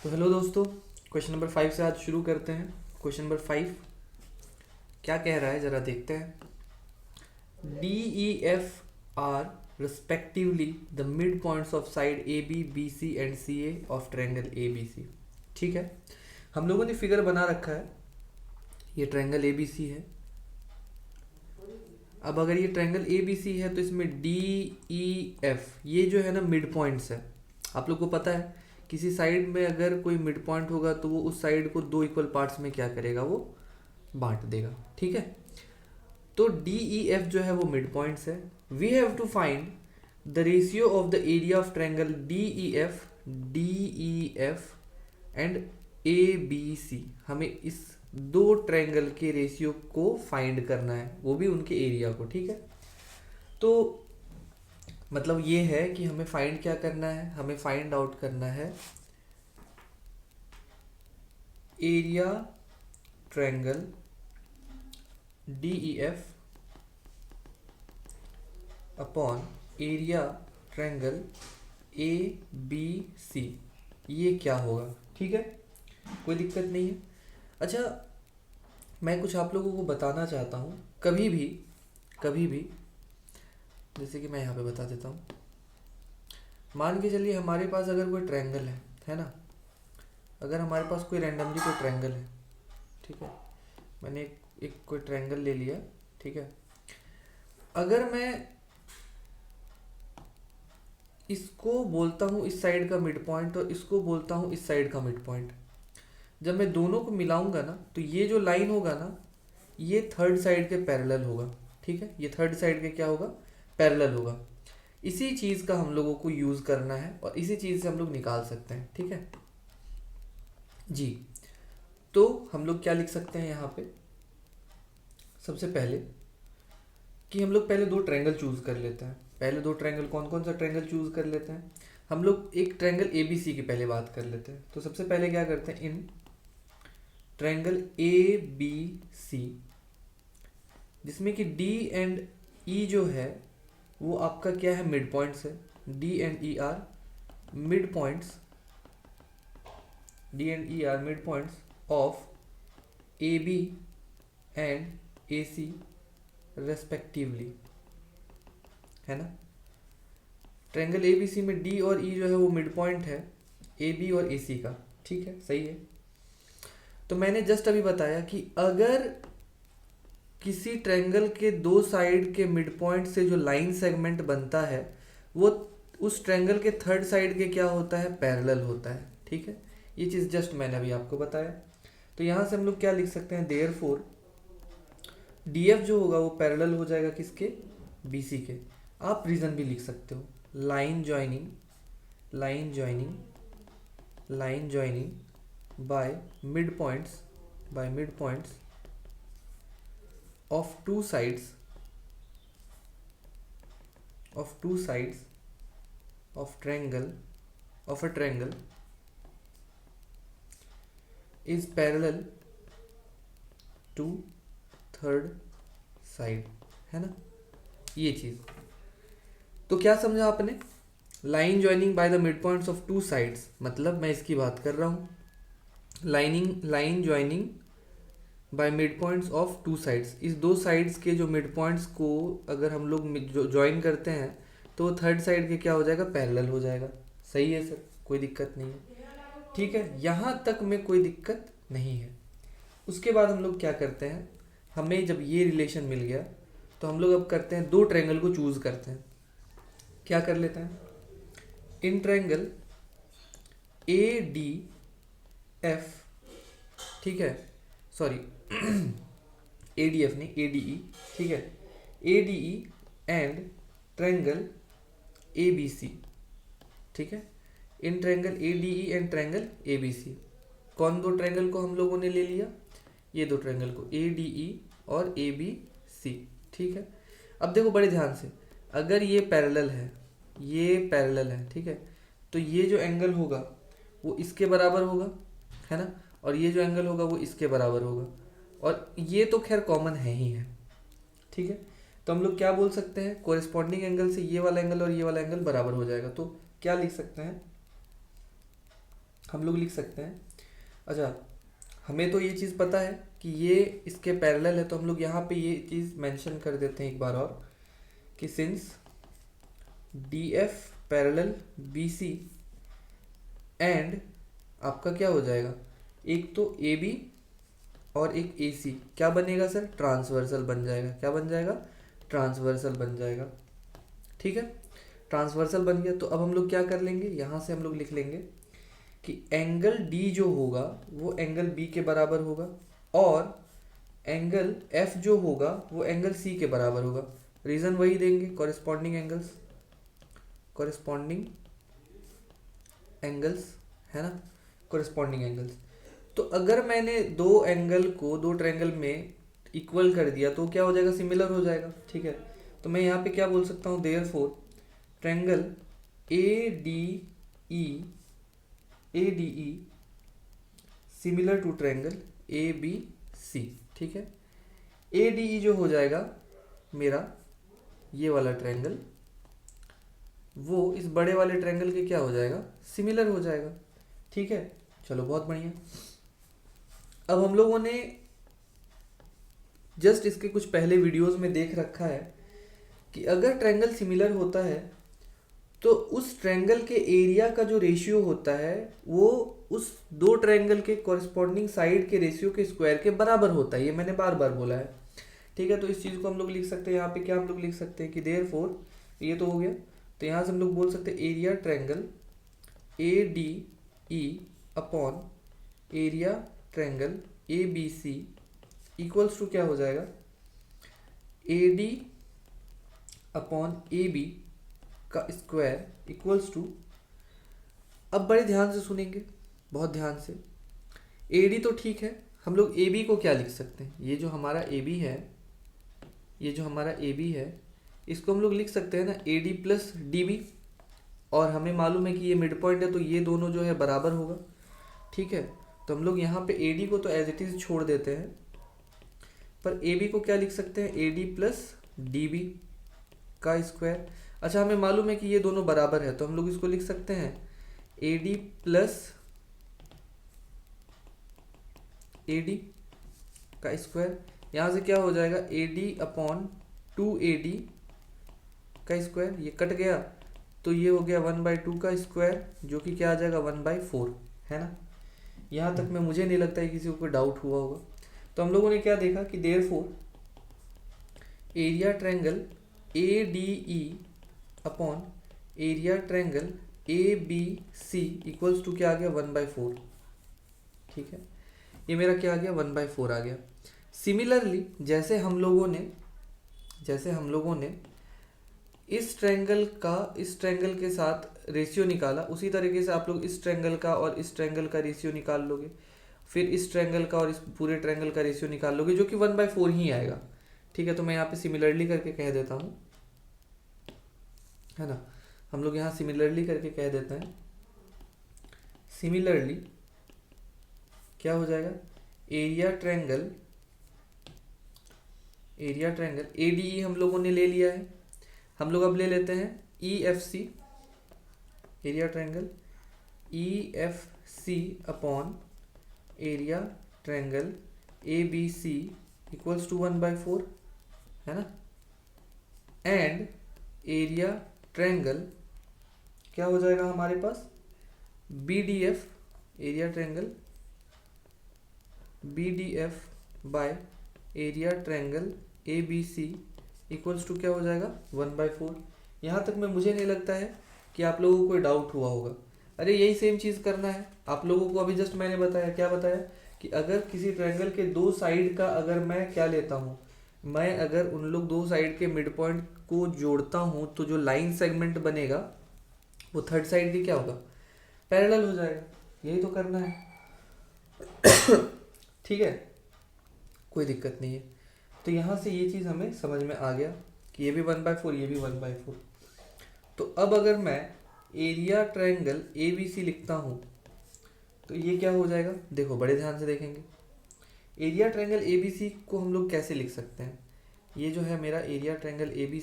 तो हेलो दोस्तों, question number 5 से आज शुरू करते हैं। क्वेश्चन नंबर 5 क्या कह रहा है ज़रा देखते हैं। D E F are respectively the mid points of side A B B C and C A of triangle A B C. ठीक है, हम लोगों ने फिगर बना रखा है। ये ट्रायंगल ए बी सी है। अब अगर ये ट्रायंगल ए बी सी है तो इसमें डी ई एफ ये जो है ना मिड पॉइंट्स है। आप लोग को पता है किसी साइड में अगर कोई मिड पॉइंट होगा तो वो उस साइड को दो इक्वल पार्ट्स में क्या करेगा, वो बांट देगा। ठीक है, तो डी ई एफ जो है वो मिड पॉइंट्स है। We have to find the ratio of the area of triangle D E F and A B C. हमें इस दो ट्रायंगल के रेशियो को फाइंड करना है, वो भी उनके एरिया को। ठीक है, तो मतलब ये है कि हमें फाइंड क्या करना है, हमें फाइंड आउट करना है area triangle D E F upon area triangle A B C. ये क्या होगा? ठीक है, कोई दिक्कत नहीं है। अच्छा, मैं कुछ आप लोगों को बताना चाहता हूँ। कभी भी जैसे कि मैं यहाँ पे बता देता हूँ। मान के चलिए हमारे पास अगर कोई ट्रायंगल है ना, अगर हमारे पास कोई रैंडमली कोई ट्रायंगल है। ठीक है, मैंने एक कोई ट्रायंगल ले लिया। ठीक है, अगर मैं इसको बोलता हूँ इस साइड का मिड पॉइंट और इसको बोलता हूँ इस साइड का मिड पॉइंट, जब मैं दोनों को मिलाऊंगा ना तो ये जो लाइन होगा ना ये थर्ड साइड के पैरेलल होगा। ठीक है, ये थर्ड साइड के क्या होगा, पैरेलल होगा। इसी चीज़ का हम लोगों को यूज़ करना है और इसी चीज़ से हम लोग निकाल सकते हैं। ठीक है जी, तो हम लोग क्या लिख सकते हैं यहाँ पे, सबसे पहले कि हम लोग पहले दो ट्रायंगल चूज़ कर लेते हैं। पहले दो ट्रायंगल कौन कौन सा ट्रायंगल चूज़ कर लेते हैं हम लोग? एक ट्रायंगल ए बी सी की पहले बात कर लेते हैं। तो सबसे पहले क्या करते हैं, इन ट्रायंगल ए बी सी जिसमें कि डी एंड ई जो है वो आपका क्या है, मिड पॉइंट्स है। D and E are mid points, D and E are mid points of A B and A C respectively, है ना। ट्रायंगल ए बी सी में डी और ई जो है वो मिड पॉइंट है ए बी और ए सी का। ठीक है, सही है। तो मैंने जस्ट अभी बताया कि अगर किसी ट्रायंगल के दो साइड के मिड पॉइंट से जो लाइन सेगमेंट बनता है वो उस ट्रायंगल के थर्ड साइड के क्या होता है, पैरेलल होता है। ठीक है, ये चीज़ जस्ट मैंने अभी आपको बताया। तो यहाँ से हम लोग क्या लिख सकते हैं, देयरफॉर डी एफ जो होगा वो पैरेलल हो जाएगा किसके, बी सी के। आप रीज़न भी लिख सकते हो, line joining by mid points of two sides of a triangle is parallel to third side, है ना। ये चीज तो क्या समझा आपने? Line joining by the mid points of two sides, मतलब मैं इसकी बात कर रहा हूँ। Line joining by mid points of two sides, इस दो साइड्स के जो मिड पॉइंट्स को अगर हम लोग ज्वाइन करते हैं तो वो थर्ड साइड के क्या हो जाएगा, पैरेलल हो जाएगा। सही है सर, कोई दिक्कत नहीं है। ठीक है, यहाँ तक में कोई दिक्कत नहीं है। उसके बाद हम लोग क्या करते हैं, हमें जब ये रिलेशन मिल गया तो हम लोग अब करते हैं दो ट्रायंगल को चूज करते हैं। क्या कर लेते हैं, इन ट्रायंगल ए डी एफ, ठीक है, सॉरी ए डी एफ नहीं, ए डी ई। ठीक है, A D E and triangle A B C. ठीक है, in triangle A D E and triangle A B C. कौन दो ट्रायंगल को हम लोगों ने ले लिया, ये दो ट्रायंगल को, ए डी ई और ए बी सी। ठीक है, अब देखो बड़े ध्यान से, अगर ये पैरेलल है, ठीक है, तो ये जो एंगल होगा वो इसके बराबर होगा, है ना, और ये जो एंगल होगा वो इसके बराबर होगा, और ये तो खैर कॉमन है ही है। ठीक है, तो हम लोग क्या बोल सकते हैं, कोरिस्पॉन्डिंग एंगल से ये वाला एंगल और ये वाला एंगल बराबर हो जाएगा। तो क्या लिख सकते हैं, हम लोग लिख सकते हैं, अच्छा हमें तो ये चीज़ पता है कि ये इसके पैरेलल है, तो हम लोग यहाँ पे ये चीज़ मेंशन कर देते हैं एक बार और कि since D F parallel B C and आपका क्या हो जाएगा, एक तो ए बी और एक ए सी क्या बनेगा सर, ट्रांसवर्सल बन जाएगा। क्या बन जाएगा, ट्रांसवर्सल बन जाएगा। ठीक है, ट्रांसवर्सल बन गया। तो अब हम लोग क्या कर लेंगे, यहाँ से हम लोग लिख लेंगे कि एंगल डी जो होगा वो एंगल बी के बराबर होगा और एंगल एफ जो होगा वो एंगल सी के बराबर होगा। रीजन वही देंगे, कॉरेस्पॉन्डिंग एंगल्स, कॉरेस्पॉन्डिंग एंगल्स है ना, कॉरेस्पॉन्डिंग एंगल्स। तो अगर मैंने दो एंगल को दो ट्रायंगल में इक्वल कर दिया तो क्या हो जाएगा, सिमिलर हो जाएगा। ठीक है, तो मैं यहाँ पे क्या बोल सकता हूँ, therefore triangle A D E similar to triangle A B C. ठीक है, ए डी ई जो हो जाएगा मेरा ये वाला ट्रायंगल, वो इस बड़े वाले ट्रायंगल के क्या हो जाएगा, सिमिलर हो जाएगा। ठीक है, चलो बहुत बढ़िया। अब हम लोगों ने जस्ट इसके कुछ पहले वीडियोस में देख रखा है कि अगर ट्रायंगल सिमिलर होता है तो उस ट्रायंगल के एरिया का जो रेशियो होता है वो उस दो ट्रायंगल के कॉरेस्पॉन्डिंग साइड के रेशियो के स्क्वायर के बराबर होता है। ये मैंने बार बार बोला है। ठीक है, तो इस चीज़ को हम लोग लिख सकते हैं, यहाँ पे क्या हम लोग लिख सकते हैं कि देयरफॉर, ये तो हो गया, तो यहाँ से हम लोग बोल सकते हैं area triangle A D E upon area triangle A B C equals to क्या हो जाएगा, A D upon A B का स्क्वायर इक्वल्स टू, अब बड़े ध्यान से सुनेंगे, बहुत ध्यान से। ए डी तो ठीक है, हम लोग ए बी को क्या लिख सकते हैं, ये जो हमारा ए बी है, ये जो हमारा ए बी है, इसको हम लोग लिख सकते हैं ना A D plus D B, और हमें मालूम है कि ये मिड पॉइंट है तो ये दोनों जो है बराबर होगा। ठीक है, तो हम लोग यहाँ पे ए डी को तो एज इट इज छोड़ देते हैं, पर ए बी को क्या लिख सकते हैं, A D plus D B का स्क्वायर। अच्छा, हमें मालूम है कि ये दोनों बराबर है तो हम लोग इसको लिख सकते हैं A D plus A D का स्क्वायर। यहाँ से क्या हो जाएगा, A D upon two A D का स्क्वायर, ये कट गया तो ये हो गया 1/2 का स्क्वायर, जो कि क्या आ जाएगा 1/4, है ना। यहाँ तक में मुझे नहीं लगता है किसी को कोई डाउट हुआ होगा। तो हम लोगों ने क्या देखा कि therefore area triangle A D E upon area triangle A B C equals to क्या आ गया, 1/4। ठीक है, ये मेरा क्या आ गया, 1/4 आ गया। सिमिलरली जैसे हम लोगों ने इस ट्रायंगल के साथ रेशियो निकाला, उसी तरीके से आप लोग इस ट्रायंगल का और इस ट्रायंगल का रेशियो निकाल लोगे, फिर इस ट्रायंगल का और इस पूरे ट्रायंगल का रेशियो निकाल लोगे, जो कि 1/4 ही आएगा। ठीक है, तो मैं यहाँ पे सिमिलरली करके कह देता हूँ, है ना, हम लोग यहाँ सिमिलरली करके कह देते हैं। सिमिलरली क्या हो जाएगा, एरिया ट्रायंगल ए डी ई हम लोगों ने ले लिया है, हम लोग अब ले लेते हैं E F C, area triangle E F C upon area triangle A B C equals to 1/4, है ना। एंड एरिया ट्रायंगल क्या हो जाएगा हमारे पास, B D F, area triangle B D F by area triangle A B C equals to क्या हो जाएगा, 1/4। यहाँ तक में मुझे नहीं लगता है कि आप लोगों को कोई डाउट हुआ होगा। अरे यही सेम चीज़ करना है आप लोगों को। अभी जस्ट मैंने बताया, क्या बताया कि अगर किसी ट्रायंगल के दो साइड का अगर मैं क्या लेता हूँ, मैं अगर उन लोग दो साइड के मिड पॉइंट को जोड़ता हूँ तो जो लाइन सेगमेंट बनेगा वो थर्ड साइड की क्या होगा, पैरेलल हो जाएगा। यही तो करना है। ठीक है, कोई दिक्कत नहीं है। तो यहाँ से ये चीज़ हमें समझ में आ गया कि ये भी 1/4, ये भी 1/4। तो अब अगर मैं area triangle A B C लिखता हूँ तो ये क्या हो जाएगा, देखो बड़े ध्यान से देखेंगे। Area triangle A B C को हम लोग कैसे लिख सकते हैं, ये जो है मेरा area triangle A B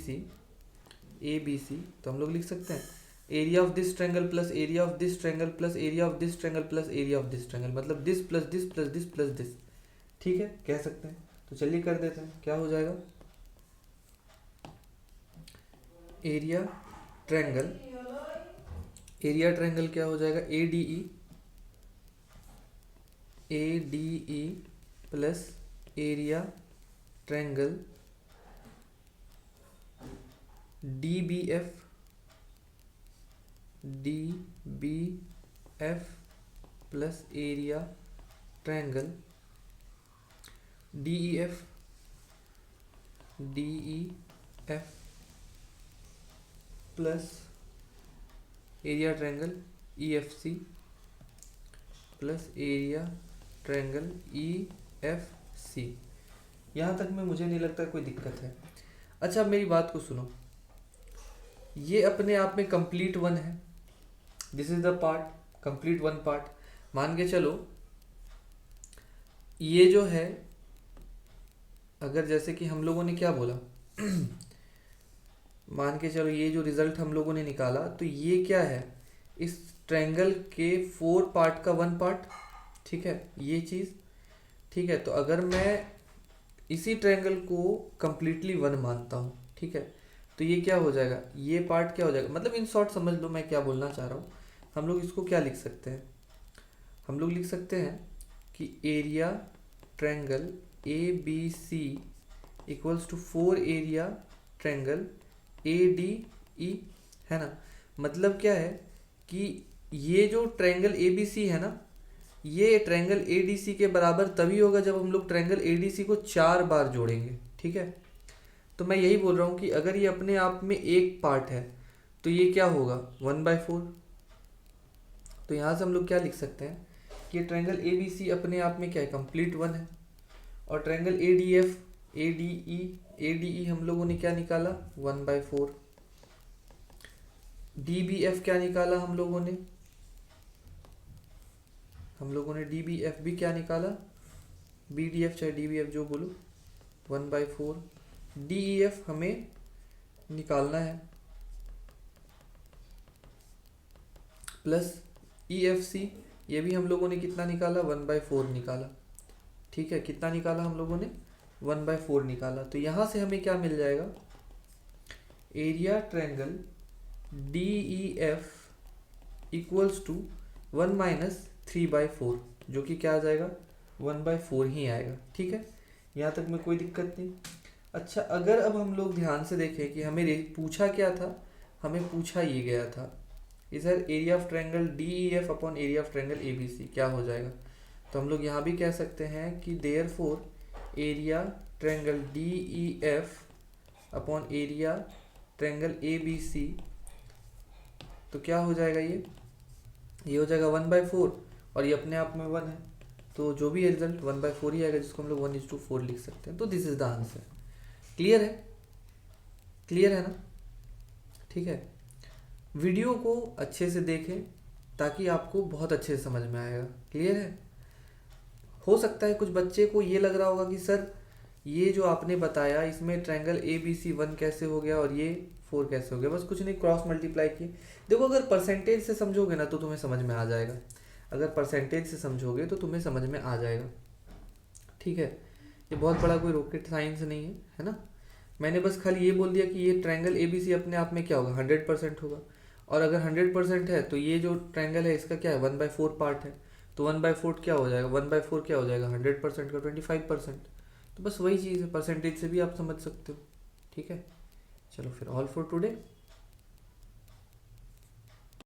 C, तो हम लोग लिख सकते हैं area of this triangle plus area of this triangle plus area of this triangle plus area of this triangle, मतलब this plus this plus this plus this. ठीक है, कह सकते हैं। तो चलिए कर देते हैं, क्या हो जाएगा, एरिया ट्रायंगल, एरिया ट्रायंगल क्या हो जाएगा, A D E plus area triangle D B F plus area triangle D E F plus area triangle E F C plus area triangle E F C. यहाँ तक में मुझे नहीं लगता कोई दिक्कत है। अच्छा मेरी बात को सुनो, ये अपने आप में कंप्लीट वन है, this is the part complete one part. मान के चलो ये जो है, अगर जैसे कि हम लोगों ने क्या बोला मान के चलो ये जो रिजल्ट हम लोगों ने निकाला, तो ये क्या है, इस ट्रायंगल के 4 पार्ट का 1 पार्ट। ठीक है, ये चीज़ ठीक है। तो अगर मैं इसी ट्रायंगल को कंप्लीटली 1 मानता हूँ, ठीक है, तो ये क्या हो जाएगा, ये पार्ट क्या हो जाएगा, मतलब इन शॉर्ट समझ लो मैं क्या बोलना चाह रहा हूँ। हम लोग इसको क्या लिख सकते हैं, हम लोग लिख सकते हैं कि area triangle A B C equals to 4 area triangle A D E, है ना। मतलब क्या है कि ये जो ट्रायंगल ए बी सी है ना, ये ट्रायंगल ए डी सी के बराबर तभी होगा जब हम लोग ट्रायंगल ए डी सी को 4 बार जोड़ेंगे। ठीक है, तो मैं यही बोल रहा हूँ कि अगर ये अपने आप में एक पार्ट है तो ये क्या होगा 1/4। तो यहाँ से हम लोग क्या लिख सकते हैं कि ट्रायंगल ए बी सी अपने आप में क्या है, कंप्लीट 1 है। और triangle A D F A D ई हम लोगों ने क्या निकाला 1/4। डी बी एफ क्या निकाला हम लोगों ने डी बी एफ भी क्या निकाला, बी डी एफ चाहे डी बी एफ जो बोलो 1/4। डी ई एफ हमें निकालना है प्लस ई एफ सी, ये भी हम लोगों ने कितना निकाला 1/4 निकाला। ठीक है, कितना निकाला हम लोगों ने 1/4 निकाला। तो यहाँ से हमें क्या मिल जाएगा, area triangle D E F equals to 1 minus 3/4, जो कि क्या आ जाएगा 1/4 ही आएगा। ठीक है, यहाँ तक में कोई दिक्कत नहीं। अच्छा अगर अब हम लोग ध्यान से देखें कि हमें पूछा क्या था, हमें पूछा ये गया था इधर area of triangle D E F upon area of triangle A B C क्या हो जाएगा। तो हम लोग यहाँ भी कह सकते हैं कि therefore area triangle D E F upon area triangle A B C, तो क्या हो जाएगा, ये हो जाएगा 1/4 और ये अपने आप में 1 है, तो जो भी रिजल्ट 1/4 ही आएगा, जिसको हम लोग 1:4 लिख सकते हैं। तो this is the answer. Clear है, क्लियर है ना। ठीक है, वीडियो को अच्छे से देखें ताकि आपको बहुत अच्छे से समझ में आएगा। क्लियर है। हो सकता है कुछ बच्चे को ये लग रहा होगा कि सर ये जो आपने बताया इसमें ट्रायंगल ए बी सी 1 कैसे हो गया और ये 4 कैसे हो गया, बस कुछ नहीं क्रॉस मल्टीप्लाई किए। देखो अगर परसेंटेज से समझोगे ना तो तुम्हें समझ में आ जाएगा, अगर परसेंटेज से समझोगे तो तुम्हें समझ में आ जाएगा। ठीक है, ये बहुत बड़ा कोई रॉकेट साइंस नहीं है ना। मैंने बस खाली ये बोल दिया कि ये ट्रायंगल ए बी सी अपने आप में क्या होगा 100% होगा, और अगर 100% है तो ये जो ट्रायंगल है इसका क्या है 1/4 पार्ट है, तो 1/4 क्या हो जाएगा 1/4 क्या हो जाएगा 100% का 25%। तो बस वही चीज़ है, परसेंटेज से भी आप समझ सकते हो। ठीक है, चलो फिर ऑल फॉर टुडे।